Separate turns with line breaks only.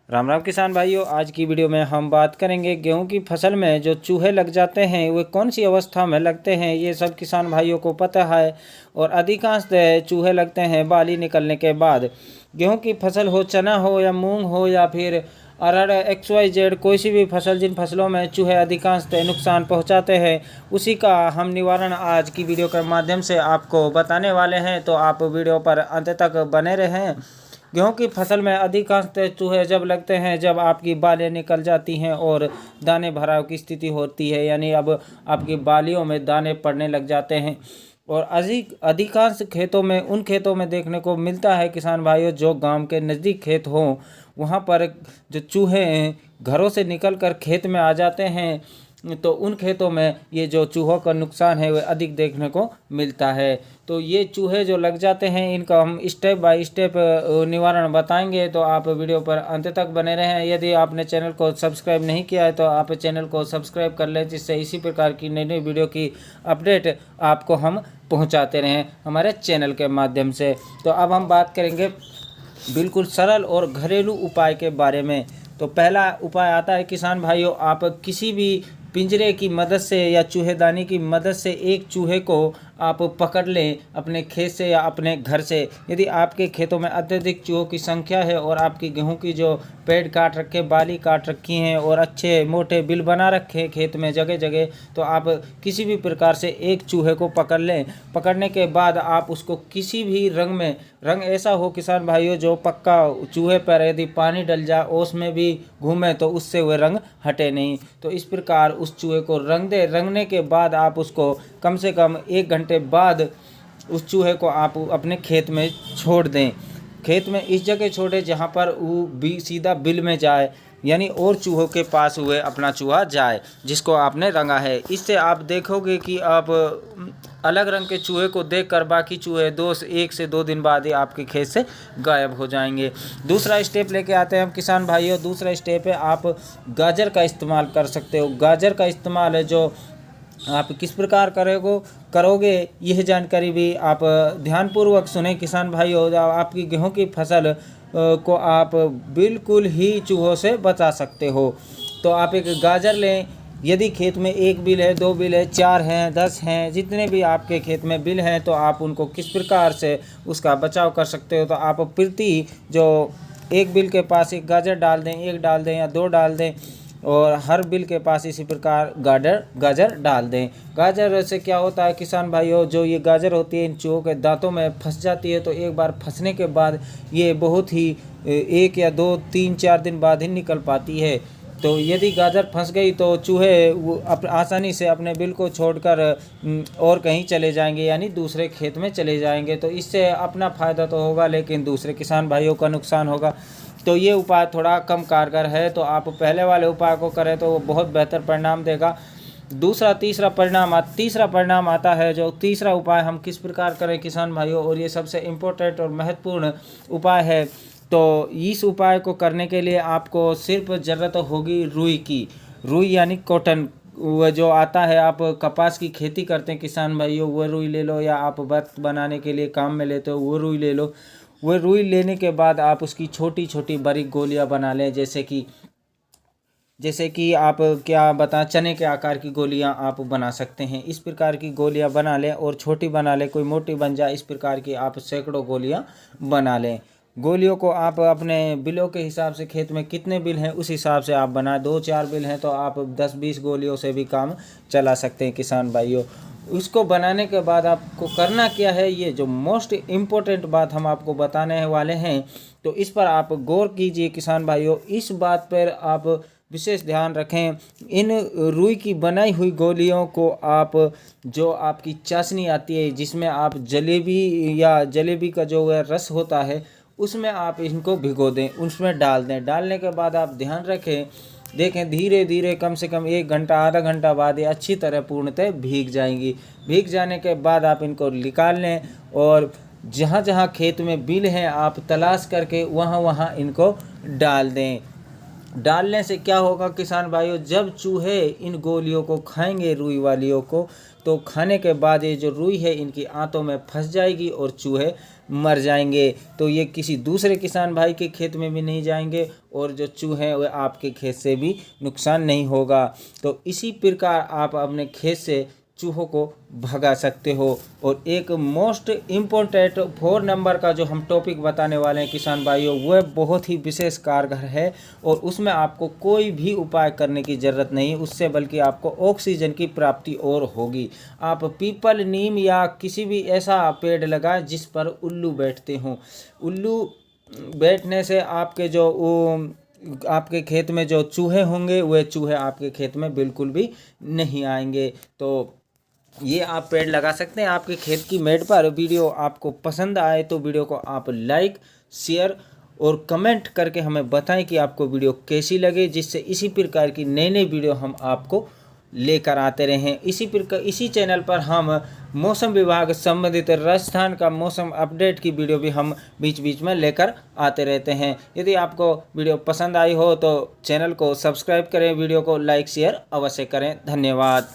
राम राम किसान भाइयों, आज की वीडियो में हम बात करेंगे गेहूं की फसल में जो चूहे लग जाते हैं वे कौन सी अवस्था में लगते हैं। ये सब किसान भाइयों को पता है और अधिकांश चूहे लगते हैं बाली निकलने के बाद। गेहूं की फसल हो, चना हो या मूंग हो या फिर अरहर, XYZ, कोई सी भी फसल, जिन फसलों में चूहे अधिकांश नुकसान पहुंचाते हैं, उसी का हम निवारण आज की वीडियो के माध्यम से आपको बताने वाले हैं। तो आप वीडियो पर अंत तक बने रहें। गेहूं की फसल में अधिकांश चूहे जब लगते हैं जब आपकी बालें निकल जाती हैं और दाने भराव की स्थिति होती है, यानी अब आपकी बालियों में दाने पड़ने लग जाते हैं। और अधिकांश खेतों में, उन खेतों में देखने को मिलता है किसान भाइयों जो गांव के नज़दीक खेत हों, वहां पर जो चूहे घरों से निकलकर खेत में आ जाते हैं, तो उन खेतों में ये जो चूहों का नुकसान है वह अधिक देखने को मिलता है। तो ये चूहे जो लग जाते हैं, इनका हम स्टेप बाय स्टेप निवारण बताएंगे। तो आप वीडियो पर अंत तक बने रहें। यदि आपने चैनल को सब्सक्राइब नहीं किया है तो आप चैनल को सब्सक्राइब कर लें, जिससे इसी प्रकार की नई नई वीडियो की अपडेट आपको हम पहुंचाते रहें हमारे चैनल के माध्यम से। तो अब हम बात करेंगे बिल्कुल सरल और घरेलू उपाय के बारे में। तो पहला उपाय आता है किसान भाइयों, आप किसी भी पिंजरे की मदद से या चूहेदानी की मदद से एक चूहे को आप पकड़ लें अपने खेत से या अपने घर से। यदि आपके खेतों में अत्यधिक चूहों की संख्या है और आपकी गेहूं की जो पेड़ काट रखे, बाली काट रखी हैं और अच्छे मोटे बिल बना रखे हैं खेत में जगह जगह, तो आप किसी भी प्रकार से एक चूहे को पकड़ लें। पकड़ने के बाद आप उसको किसी भी रंग में, रंग ऐसा हो किसान भाइयों जो पक्का चूहे पर यदि पानी डल जाए, ओस में भी घूमे तो उससे वह रंग हटे नहीं। तो इस प्रकार उस चूहे को रंग दे। रंगने के बाद आप उसको कम से कम 1 घंटे बाद उस चूहे को आप अपने खेत में छोड़ दें। खेत में इस जगह छोड़े जहाँ पर वो सीधा बिल में जाए, यानी और चूहों के पास हुए अपना चूहा जाए जिसको आपने रंगा है। इससे आप देखोगे कि आप अलग रंग के चूहे को देखकर बाकी चूहे 1 से 2 दिन बाद ही आपके खेत से गायब हो जाएंगे। दूसरा स्टेप लेके आते हैं हम किसान भाइयों। दूसरा स्टेप है आप गाजर का इस्तेमाल कर सकते हो। गाजर का इस्तेमाल है जो आप किस प्रकार करोगे यह जानकारी भी आप ध्यानपूर्वक सुने किसान भाइयों। आपकी गेहूं की फसल को आप बिल्कुल ही चूहों से बचा सकते हो। तो आप एक गाजर लें। यदि खेत में 1 बिल है, 2 बिल है, 4 हैं, 10 हैं, जितने भी आपके खेत में बिल हैं, तो आप उनको किस प्रकार से उसका बचाव कर सकते हो। तो आप प्रति जो 1 बिल के पास 1 गाजर डाल दें, 1 डाल दें या 2 डाल दें, और हर बिल के पास इसी प्रकार गाजर डाल दें। गाजर से क्या होता है किसान भाइयों, जो ये गाजर होती है इन चूहों के दांतों में फंस जाती है, तो एक बार फंसने के बाद ये बहुत ही 1 या 2, 3, 4 दिन बाद ही निकल पाती है। तो यदि गाजर फंस गई तो चूहे आसानी से अपने बिल को छोड़कर और कहीं चले जाएंगे, यानी दूसरे खेत में चले जाएंगे। तो इससे अपना फ़ायदा तो होगा लेकिन दूसरे किसान भाइयों का नुकसान होगा। तो ये उपाय थोड़ा कम कारगर है, तो आप पहले वाले उपाय को करें तो वो बहुत बेहतर परिणाम देगा। तीसरा परिणाम आता है। जो तीसरा उपाय हम किस प्रकार करें किसान भाइयों, और ये सबसे इम्पोर्टेंट और महत्वपूर्ण उपाय है। तो इस उपाय को करने के लिए आपको सिर्फ ज़रूरत होगी रुई की। रुई यानी कॉटन, वो जो आता है, आप कपास की खेती करते हैं किसान भाइयों, वो रुई ले लो, या आप वस्त्र बनाने के लिए काम में लेते हो वो रुई ले लो। वो रुई लेने के बाद आप उसकी छोटी छोटी बारीक गोलियां बना लें, जैसे कि आप क्या बताएं, चने के आकार की गोलियां आप बना सकते हैं। इस प्रकार की गोलियां बना लें और छोटी बना लें, कोई मोटी बन जाए, इस प्रकार की आप सैकड़ों गोलियां बना लें। गोलियों को आप अपने बिलों के हिसाब से, खेत में कितने बिल हैं उस हिसाब से आप बनाएं। 2-4 बिल हैं तो आप 10-20 गोलियों से भी काम चला सकते हैं किसान भाइयों। उसको बनाने के बाद आपको करना क्या है, ये जो मोस्ट इम्पोर्टेंट बात हम आपको बताने वाले हैं, तो इस पर आप गौर कीजिए किसान भाइयों। इस बात पर आप विशेष ध्यान रखें। इन रुई की बनाई हुई गोलियों को आप, जो आपकी चाशनी आती है जिसमें आप जलेबी का जो रस होता है उसमें आप इनको भिगो दें, उसमें डाल दें। डालने के बाद आप ध्यान रखें, देखें धीरे धीरे कम से कम 1 घंटा, आधा घंटा बाद ये अच्छी तरह पूर्णतः भीग जाएंगी। भीग जाने के बाद आप इनको निकाल लें और जहाँ जहाँ खेत में बिल हैं आप तलाश करके वहाँ वहाँ इनको डाल दें। डालने से क्या होगा किसान भाइयों, जब चूहे इन गोलियों को खाएंगे, रुई वालियों को, तो खाने के बाद ये जो रुई है इनकी आंतों में फंस जाएगी और चूहे मर जाएंगे। तो ये किसी दूसरे किसान भाई के खेत में भी नहीं जाएंगे और जो चूहे हैं वह आपके खेत से भी नुकसान नहीं होगा। तो इसी प्रकार आप अपने खेत से चूहों को भगा सकते हो। और एक मोस्ट इम्पोर्टेंट 4 नंबर का जो हम टॉपिक बताने वाले हैं किसान भाइयों, वह बहुत ही विशेष कारगर है और उसमें आपको कोई भी उपाय करने की ज़रूरत नहीं उससे, बल्कि आपको ऑक्सीजन की प्राप्ति और होगी। आप पीपल, नीम या किसी भी ऐसा पेड़ लगाएं जिस पर उल्लू बैठते हों। उल्लू बैठने से आपके जो आपके खेत में जो चूहे होंगे वह चूहे आपके खेत में बिल्कुल भी नहीं आएंगे। तो ये आप पेड़ लगा सकते हैं आपके खेत की मेड़ पर। वीडियो आपको पसंद आए तो वीडियो को आप लाइक, शेयर और कमेंट करके हमें बताएं कि आपको वीडियो कैसी लगे, जिससे इसी प्रकार की नई नई वीडियो हम आपको लेकर आते रहें। इसी चैनल पर हम मौसम विभाग संबंधित राजस्थान का मौसम अपडेट की वीडियो भी हम बीच बीच में लेकर आते रहते हैं। यदि आपको वीडियो पसंद आई हो तो चैनल को सब्सक्राइब करें, वीडियो को लाइक शेयर अवश्य करें। धन्यवाद।